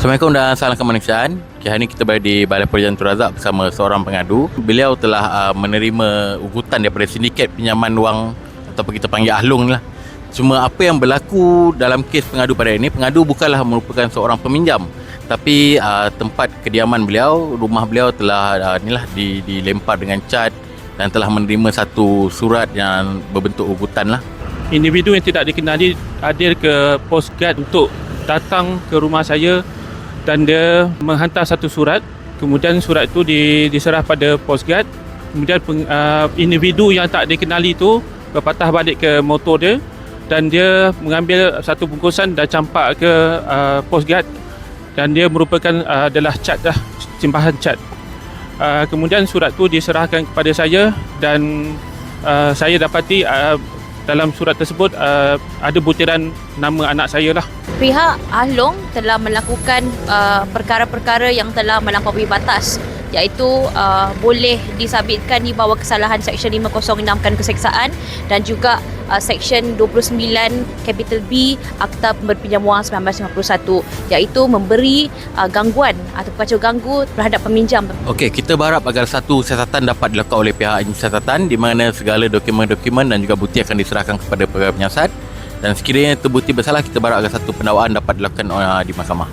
Assalamualaikum dan salam kemanusiaan. Hari ini kita berada di Balai Perumahan Tun Razak bersama seorang pengadu. Beliau telah menerima ugutan daripada sindiket pinjaman wang ataupun kita panggil Ahlong lah. Cuma apa yang berlaku dalam kes pengadu pada ini, pengadu bukanlah merupakan seorang peminjam, tapi tempat kediaman beliau, rumah beliau telah dilempar dengan cat dan telah menerima satu surat yang berbentuk ugutan lah. Individu yang tidak dikenali hadir ke Post Guard untuk datang ke rumah saya dan dia menghantar satu surat. Kemudian surat itu diserah pada Post Guard. Kemudian individu yang tak dikenali itu berpatah balik ke motor dia dan dia mengambil satu bungkusan dan campak ke Post Guard, dan dia merupakan adalah cat dah, simpahan cat. Kemudian surat itu diserahkan kepada saya dan saya dapati dalam surat tersebut ada butiran nama anak saya lah. Pihak Ahlong telah melakukan perkara-perkara yang telah melampaui batas, iaitu boleh disabitkan di bawah kesalahan Seksyen 506 keseksaan dan juga Seksyen 29 Capital B Akta Berpinjam Wang 1951, iaitu memberi gangguan atau kacau ganggu terhadap peminjam. Okey, kita berharap agar satu siasatan dapat dilakukan oleh pihak siasatan di mana segala dokumen-dokumen dan juga bukti akan diserahkan kepada pegawai penyiasat, dan sekiranya terbukti bersalah kita berharap agar satu pendakwaan dapat dilakukan di mahkamah.